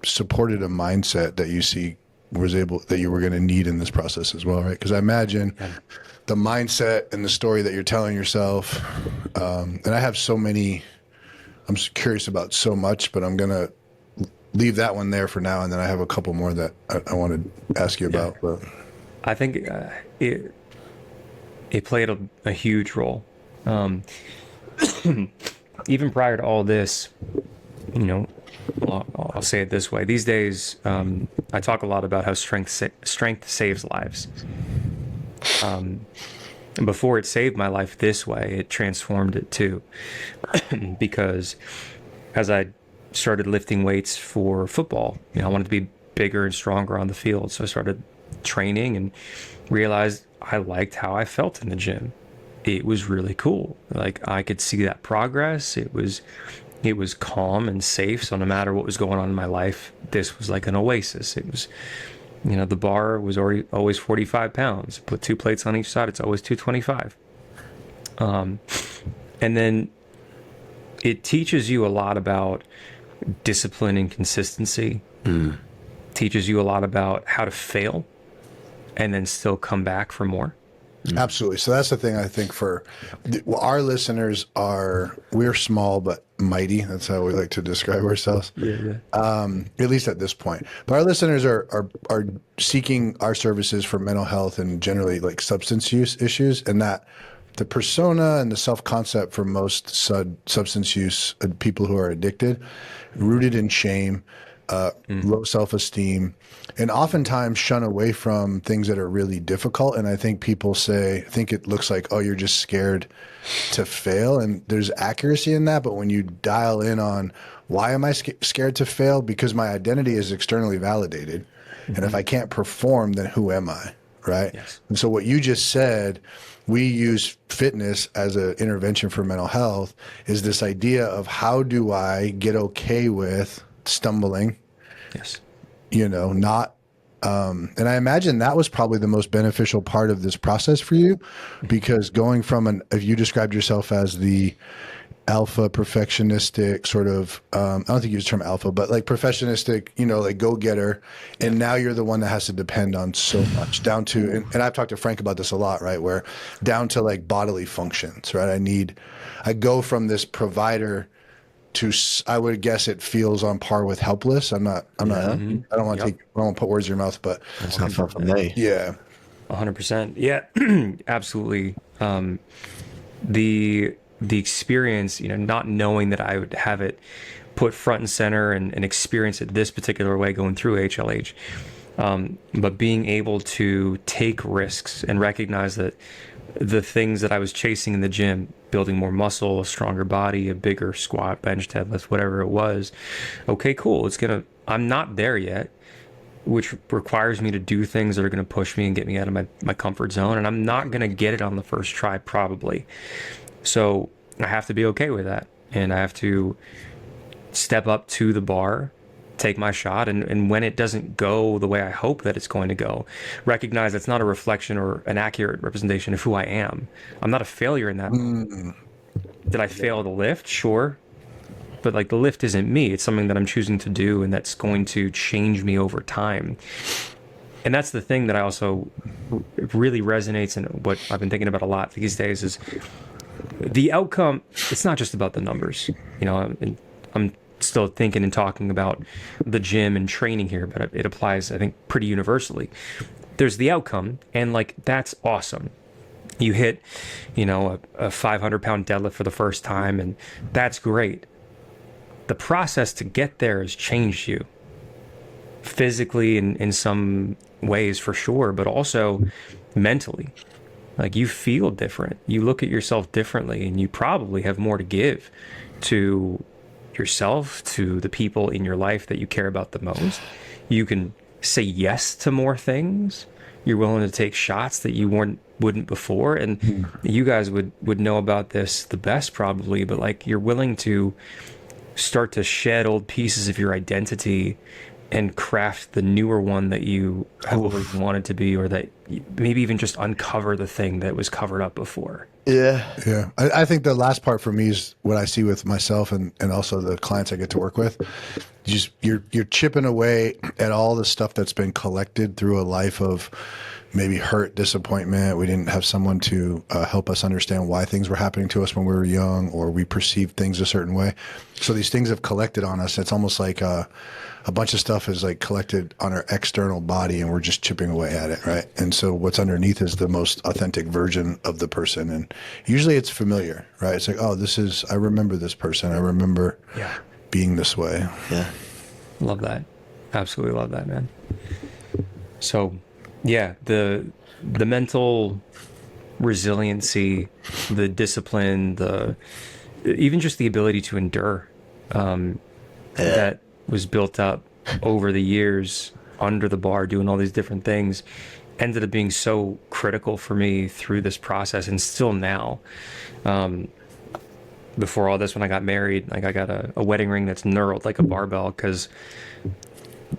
supported a mindset that you see that you were going to need in this process as well, right? Because I imagine the mindset and the story that you're telling yourself, and I have I'm curious about so much, but I'm going to leave that one there for now, and then I have a couple more that I want to ask you about. But I think it played a huge role. Even prior to all this, I'll say it this way. These days, I talk a lot about how strength saves lives. And before it saved my life this way, it transformed it too. Because as I started lifting weights for football, I wanted to be bigger and stronger on the field. So I started training and realized I liked how I felt in the gym. It was really cool. Like, I could see that progress. It was calm and safe. So no matter what was going on in my life, this was like an oasis. It was, the bar was always 45 pounds. Put 2 plates on each side, it's always 225. And then it teaches you a lot about discipline and consistency. Teaches you a lot about how to fail and then still come back for more. Absolutely. So that's the thing I think for our listeners we're small but mighty. That's how we like to describe ourselves. At least at this point. But our listeners are seeking our services for mental health and generally like substance use issues, and that the persona and the self-concept for most substance use people who are addicted, rooted in shame, low self-esteem, and oftentimes shun away from things that are really difficult. And I think people think it looks like, oh, you're just scared to fail. And there's accuracy in that. But when you dial in on why am I scared to fail? Because my identity is externally validated. And if I can't perform, then who am I? Right. Yes. And so what you just said, we use fitness as an intervention for mental health, is this idea of how do I get okay with stumbling? Yes. Not, and I imagine that was probably the most beneficial part of this process for you, because going from if you described yourself as the alpha perfectionistic sort of, I don't think you use the term alpha, but like perfectionistic, like go-getter. And now you're the one that has to depend on so much down to, and I've talked to Frank about this a lot, right? Where down to like bodily functions, right? I go from this provider to, I would guess it feels on par with helpless. I don't want to I don't want to put words in your mouth, but That's not far from me. Yeah. 100%. Yeah, absolutely. The experience, not knowing that I would have it put front and center and experience it this particular way going through HLH. But being able to take risks and recognize that the things that I was chasing in the gym, building more muscle, a stronger body, a bigger squat, bench, deadlift, whatever it was. Okay, cool. I'm not there yet, which requires me to do things that are going to push me and get me out of my comfort zone. And I'm not going to get it on the first try, probably. So I have to be okay with that. And I have to step up to the bar, take my shot, and when it doesn't go the way I hope that it's going to go, recognize it's not a reflection or an accurate representation of who I am. I'm not a failure in that. Did I fail the lift? Sure. But like, the lift isn't me. It's something that I'm choosing to do, and that's going to change me over time. And that's the thing that I also really resonates, and what I've been thinking about a lot these days is the outcome. It's not just about the numbers. I'm still thinking and talking about the gym and training here, but it applies, I think, pretty universally. There's the outcome, and like, that's awesome. You hit, a 500-pound deadlift for the first time, and that's great. The process to get there has changed you physically in some ways, for sure, but also mentally. Like, you feel different. You look at yourself differently, and you probably have more to give to yourself, to the people in your life that you care about the most. You can say yes to more things. You're willing to take shots that you wouldn't before. And you guys would know about this the best, probably, but like, you're willing to start to shed old pieces of your identity and craft the newer one that you have always wanted to be, or that maybe even just uncover the thing that was covered up before. Yeah. I think the last part for me is what I see with myself and also the clients I get to work with. You're chipping away at all the stuff that's been collected through a life of maybe hurt, disappointment. We didn't have someone to help us understand why things were happening to us when we were young, or we perceived things a certain way. So these things have collected on us. It's almost like a bunch of stuff is like collected on our external body, and we're just chipping away at it, right? And so what's underneath is the most authentic version of the person. And usually it's familiar, right? It's like, oh, I remember this person. I remember being this way. Yeah. Love that. Absolutely love that, man. So, yeah, the mental resiliency, the discipline, even just the ability to endure, that was built up over the years under the bar, doing all these different things, ended up being so critical for me through this process, and still now. Before all this, when I got married, like I got a wedding ring that's knurled like a barbell, because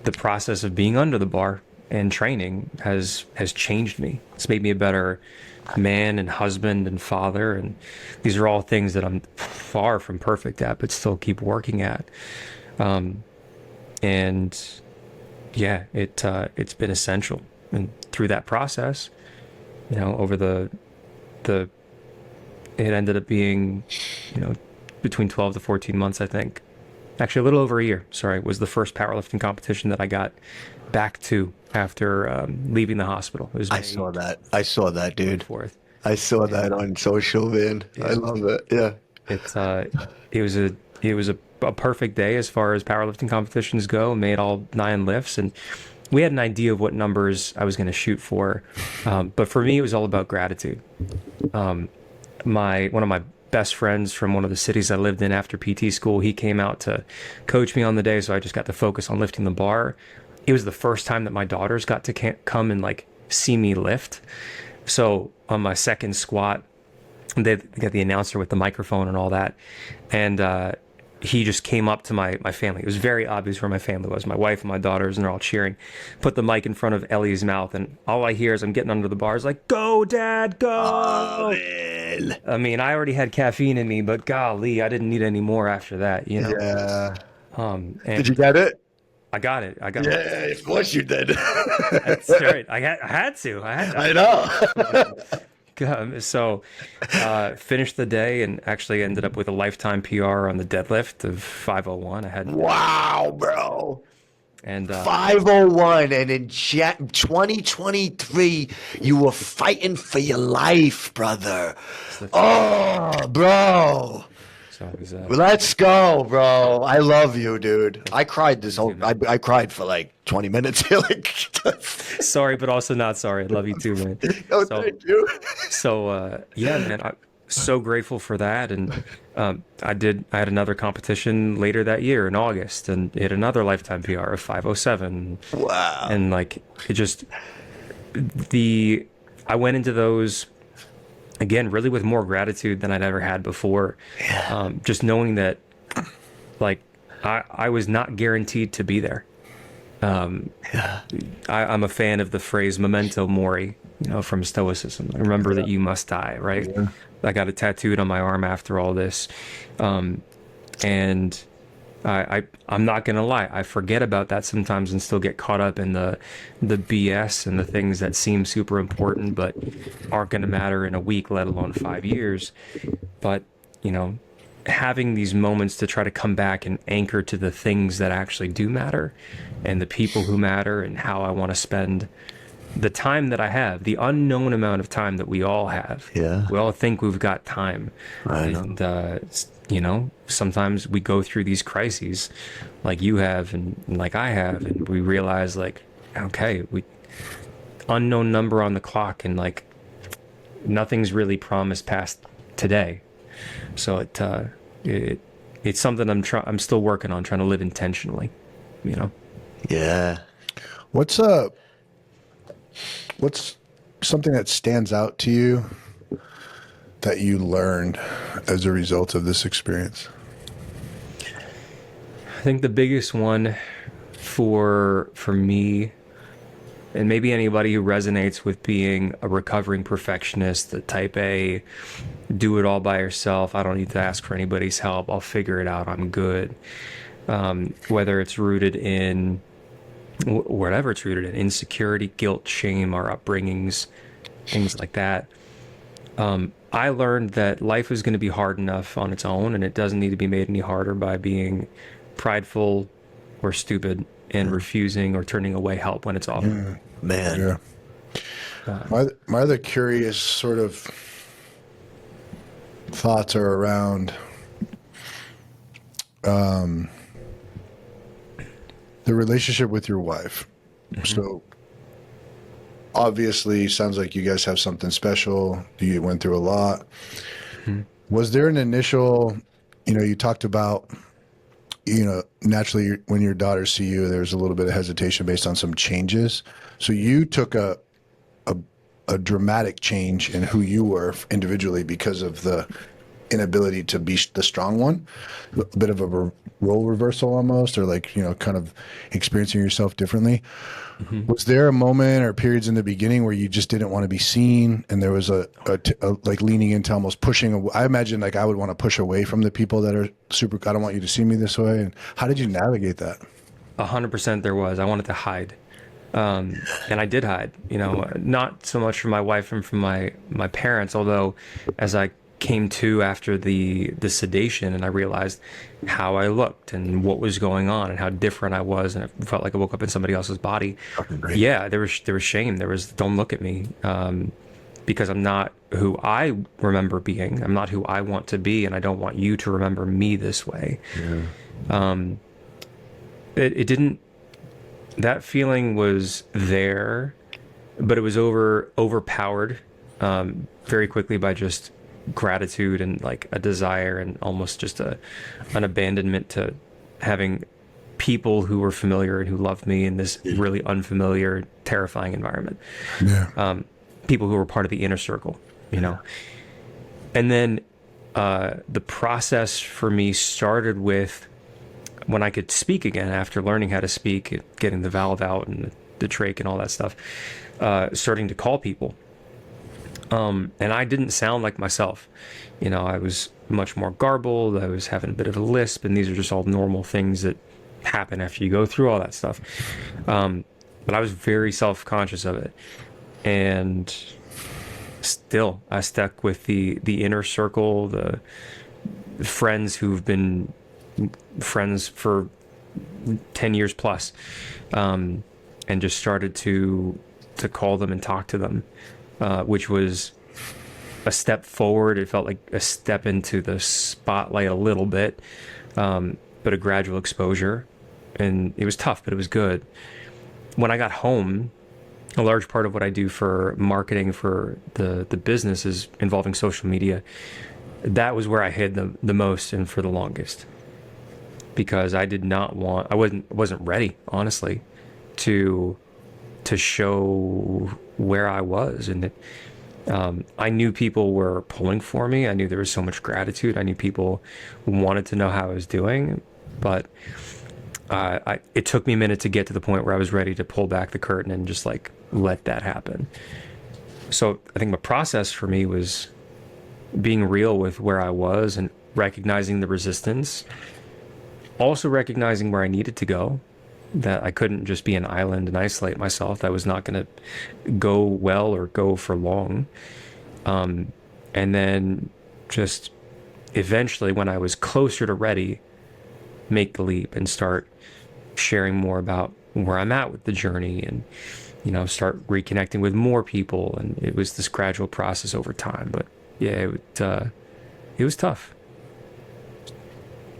the process of being under the bar and training has changed me. It's made me a better man and husband and father, and these are all things that I'm far from perfect at, but still keep working at. And yeah, it's been essential. And through that process, you know, over it ended up being, you know, between 12 to 14 months, I think. Actually, a little over a year, sorry, was the first powerlifting competition that I got back to after leaving the hospital. It was I saw that, dude. 4th. I saw that on social, man. Yeah. I love it. Yeah. It was a perfect day as far as powerlifting competitions go. Made all 9 lifts, and we had an idea of what numbers I was going to shoot for. But for me, it was all about gratitude. One of my best friends from one of the cities I lived in after PT school, he came out to coach me on the day, so I just got to focus on lifting the bar. It was the first time that my daughters got to come and like see me lift. So on my second squat, they got the announcer with the microphone and all that, and he just came up to my family. It was very obvious where my family was, my wife and my daughters, and they're all cheering. Put the mic in front of Ellie's mouth, and all I hear as I'm getting under the bars, like, "Go, Dad, go!" Oh, man. I mean, I already had caffeine in me, but golly, I didn't need any more after that, you know? Yeah. And Did you get it? I got it. Yeah, of course you did. That's right. I had to. I know. So, finished the day and actually ended up with a lifetime PR on the deadlift of 501. I had Wow, bro. and 501, and in 2023, you were fighting for your life, brother. Oh, bro. so it was, Let's go, bro. I love you, dude. I cried I cried for like 20 minutes. Like, sorry, but also not sorry. I love you too, man. oh, So- thank you. So yeah, man, I'm so grateful for that. And I had another competition later that year in August, and hit another lifetime PR of 507. Wow. And like it just I went into those again really with more gratitude than I'd ever had before. Just knowing that like I was not guaranteed to be there. I'm a fan of the phrase memento mori, you know, from Stoicism. Remember that you must die, right? Yeah. I got it tattooed on my arm after all this. And I'm not gonna lie, I forget about that sometimes and still get caught up in the BS and the things that seem super important but aren't gonna matter in a week, let alone 5 years. But, you know, having these moments to try to come back and anchor to the things that actually do matter and the people who matter and how I want to spend the time that I have, the unknown amount of time that we all have. Yeah. We all think we've got time. I know. And, you know, sometimes we go through these crises like you have and like I have, and we realize like, okay, unknown number on the clock, and like nothing's really promised past today. So it's something I'm still working on, trying to live intentionally, you know? Yeah. What's something that stands out to you that you learned as a result of this experience? I think the biggest one for me, and maybe anybody who resonates with being a recovering perfectionist, the type A, do it all by yourself, I don't need to ask for anybody's help, I'll figure it out, I'm good. Whether it's rooted in, whatever it's rooted in, insecurity, guilt, shame, our upbringings, things like that. I learned that life is going to be hard enough on its own, and it doesn't need to be made any harder by being prideful or stupid and refusing or turning away help when it's offered. Man. Yeah. My other curious sort of thoughts are around the relationship with your wife. Mm-hmm. So obviously sounds like you guys have something special. You went through a lot. Was there an initial, you talked about, naturally when your daughters see you, there's a little bit of hesitation based on some changes. So you took a dramatic change in who you were individually because of the inability to be the strong one, a bit of a role reversal almost, or like, kind of experiencing yourself differently. Was there a moment or periods in the beginning where you just didn't want to be seen, and there was a like leaning into almost pushing away? I imagine like I would want to push away from the people that are super, I don't want you to see me this way. And how did you navigate that? 100% there was. I wanted to hide. And I did hide, not so much from my wife and from my parents, although as I came to after the sedation and I realized how I looked and what was going on and how different I was, and I felt like I woke up in somebody else's body. Yeah, there was shame. There was, don't look at me, because I'm not who I remember being. I'm not who I want to be, and I don't want you to remember me this way. It didn't. That feeling was there, but it was overpowered very quickly by just gratitude and like a desire and almost just an abandonment to having people who were familiar and who loved me in this really unfamiliar, terrifying environment. People who were part of the inner circle, And then the process for me started with when I could speak again after learning how to speak, getting the valve out and the trach and all that stuff, starting to call people. And I didn't sound like myself. I was much more garbled. I was having a bit of a lisp, and these are just all normal things that happen after you go through all that stuff. But I was very self-conscious of it. And still, I stuck with the inner circle, the friends who've been friends for 10 years plus, and just started to call them and talk to them, which was a step forward. It felt like a step into the spotlight a little bit, but a gradual exposure. And it was tough, but it was good. When I got home, a large part of what I do for marketing for the business is involving social media. That was where I hid the most and for the longest, because I wasn't ready, honestly, to show where I was. And I knew people were pulling for me. I knew there was so much gratitude. I knew people wanted to know how I was doing, but it took me a minute to get to the point where I was ready to pull back the curtain and just like let that happen. So I think the process for me was being real with where I was and recognizing the resistance, also recognizing where I needed to go, that I couldn't just be an island and isolate myself. That was not going to go well or go for long. And then just eventually, when I was closer to ready, make the leap and start sharing more about where I'm at with the journey, and start reconnecting with more people. And it was this gradual process over time. But yeah, it was tough.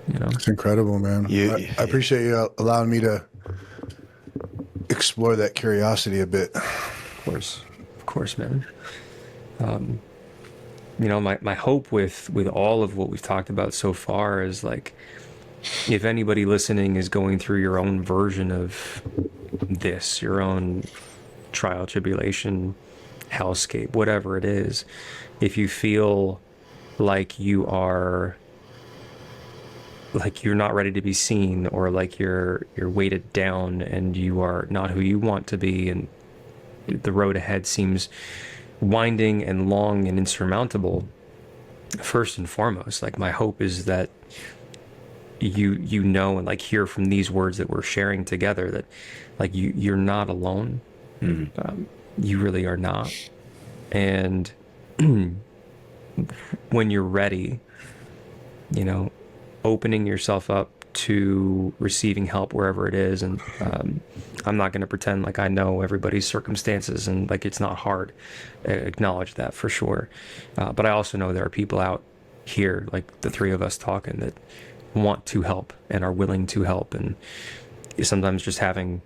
It's incredible, man. I appreciate you allowing me to explore that curiosity a bit. Of course, man. My hope with all of what we've talked about so far is like, if anybody listening is going through your own version of this, your own trial, tribulation, hellscape, whatever it is, if you feel like you're not ready to be seen, or like you're weighted down and you are not who you want to be, and the road ahead seems winding and long and insurmountable, first and foremost, like my hope is that and like hear from these words that we're sharing together that like you're not alone. You really are not. And when you're ready, opening yourself up to receiving help wherever it is. And I'm not going to pretend like I know everybody's circumstances and like it's not hard. I acknowledge that for sure. But I also know there are people out here, like the three of us talking, that want to help and are willing to help. And sometimes just having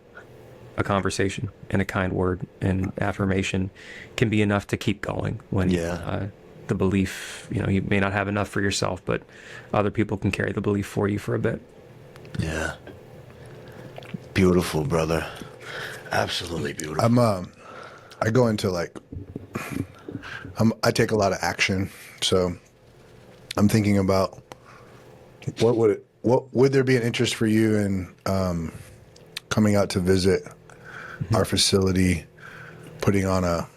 a conversation and a kind word and affirmation can be enough to keep going when the belief, you may not have enough for yourself, but other people can carry the belief for you for a bit. Yeah. Beautiful, brother. Absolutely beautiful. I go into I take a lot of action. So I'm thinking about what would there be an interest for you in coming out to visit our facility, putting on a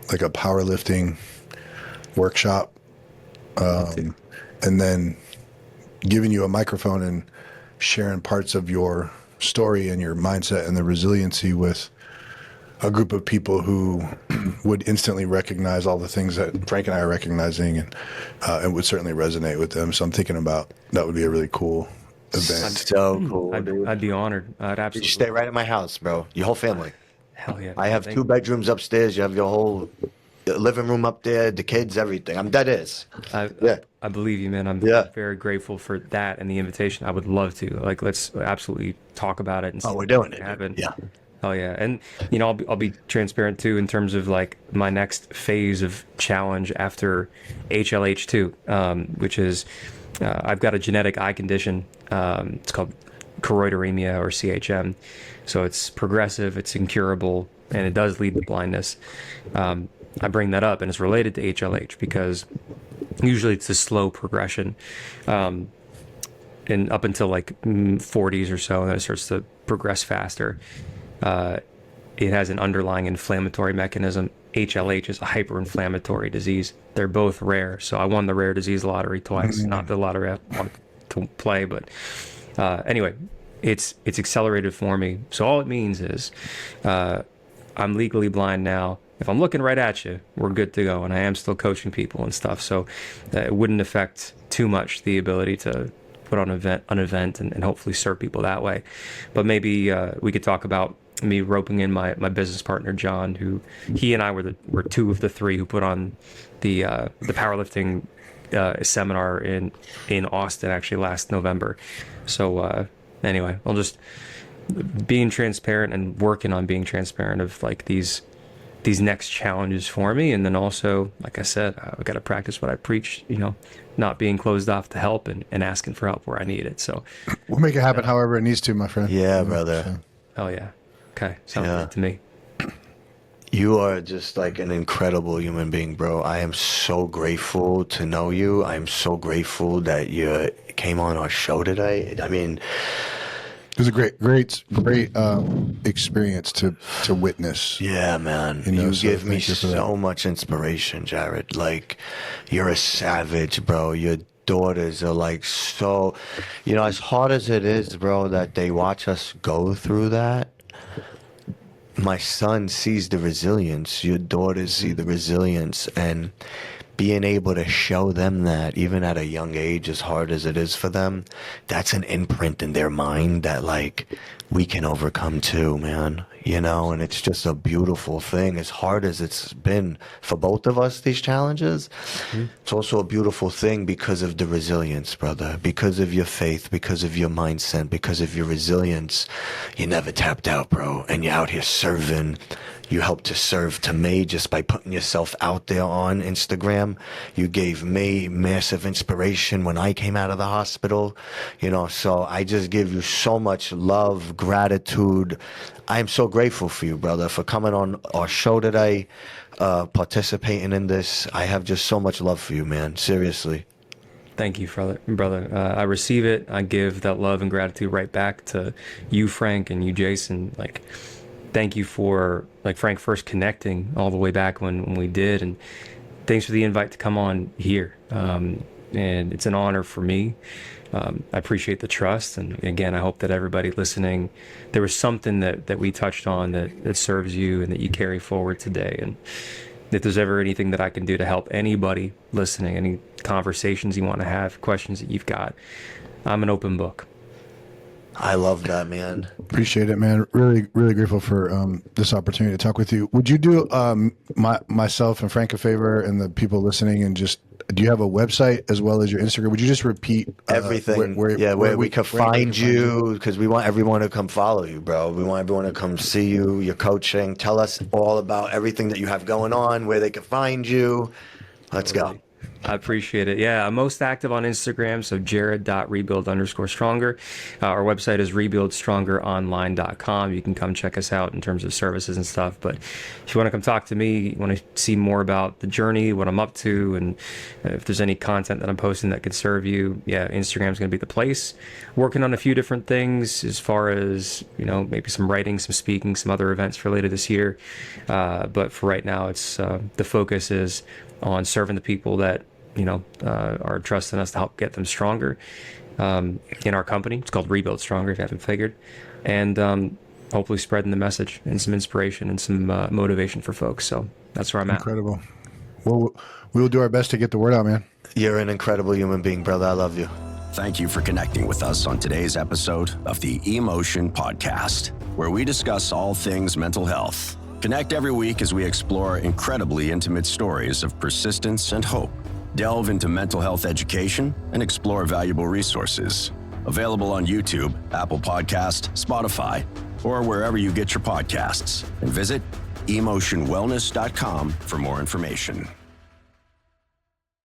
powerlifting workshop, and then giving you a microphone and sharing parts of your story and your mindset and the resiliency with a group of people who would instantly recognize all the things that Frank and I are recognizing, and it would certainly resonate with them. So I'm thinking about that would be a really cool event. That's so cool, dude. I'd be honored. I'd absolutely. You stay right at my house, bro. Your whole family. Hell yeah. I have 2 bedrooms upstairs. You have your whole living room up there, the kids, everything. I believe you, man. I'm very grateful for that and the invitation. I would love to. Let's absolutely talk about it and see we're doing it. happen. Yeah. Oh yeah, and I'll be transparent too in terms of my next phase of challenge after HLH2, which is I've got a genetic eye condition. It's called choroideremia or CHM. So it's progressive, it's incurable, and it does lead to blindness. I bring that up, and it's related to HLH because usually it's a slow progression, and up until 40s or so, and then it starts to progress faster. It has an underlying inflammatory mechanism. HLH is a hyperinflammatory disease. They're both rare, so I won the rare disease lottery twice. Not the lottery I wanted to play, but anyway, it's accelerated for me. So all it means is I'm legally blind now. If I'm looking right at you, we're good to go, and I am still coaching people and stuff. So it wouldn't affect too much the ability to put on an event and hopefully serve people that way. But maybe we could talk about me roping in my business partner John, who he and I were 2 of the 3 who put on the powerlifting seminar in Austin actually last November. So anyway, I'll just being transparent and working on being transparent of these next challenges for me, and then also, like I said, I've got to practice what I preach, not being closed off to help and asking for help where I need it. So we'll make it happen however it needs to, my friend. Yeah, brother. So. Oh yeah. Okay. Sounds good to me. You are just an incredible human being, bro. I am so grateful to know you. I am so grateful that you came on our show today. I mean, it was a great experience to witness. Yeah, man. You give me so much inspiration, Jared. You're a savage, bro. Your daughters are so, as hard as it is, bro, that they watch us go through that. My son sees the resilience. Your daughters see the resilience, and being able to show them that even at a young age, as hard as it is for them, that's an imprint in their mind that we can overcome too, man. And it's just a beautiful thing. As hard as it's been for both of us, these challenges, it's also a beautiful thing because of the resilience, brother, because of your faith, because of your mindset, because of your resilience. You never tapped out, bro, and you're out here serving. You helped to serve to me just by putting yourself out there on Instagram. You gave me massive inspiration when I came out of the hospital, so I just give you so much love, gratitude. I am so grateful for you, brother, for coming on our show today, participating in this. I have just so much love for you, man. Seriously. Thank you, brother. I receive it. I give that love and gratitude right back to you, Frank, and you, Jason. Thank you for Frank first connecting all the way back when we did, and thanks for the invite to come on here. And it's an honor for me. I appreciate the trust, and again, I hope that everybody listening, there was something that we touched on that serves you and that you carry forward today. And if there's ever anything that I can do to help anybody listening, any conversations you want to have, questions that you've got, I'm an open book. I love that, man. Appreciate it, man. Really, really grateful for this opportunity to talk with you. Would you do myself and Frank a favor and the people listening and just Do you have a website as well as your Instagram? Would you just repeat everything? Where we can find you, because we want everyone to come follow you, bro. We want everyone to come see you, your coaching. Tell us all about everything that you have going on, where they can find you. Let's go. I appreciate it. Yeah, I'm most active on Instagram, so jared.rebuild_stronger. Our website is rebuildstrongeronline.com. You can come check us out in terms of services and stuff. But if you want to come talk to me, you want to see more about the journey, what I'm up to, and if there's any content that I'm posting that could serve you, yeah, Instagram's going to be the place. Working on a few different things as far as, maybe some writing, some speaking, some other events for later this year. But for right now, it's the focus is on serving the people that are trusting us to help get them stronger in our company. It's called Rebuild Stronger, if you haven't figured, and hopefully spreading the message and some inspiration and some motivation for folks. So that's where I'm at. Incredible. Well, we will do our best to get the word out, man. You're an incredible human being, brother. I love you. Thank you for connecting with us on today's episode of the Emotion Podcast, where we discuss all things mental health. Connect every week as we explore incredibly intimate stories of persistence and hope, delve into mental health education, and explore valuable resources. Available on YouTube, Apple Podcast, Spotify, or wherever you get your podcasts. And visit emotionwellness.com for more information.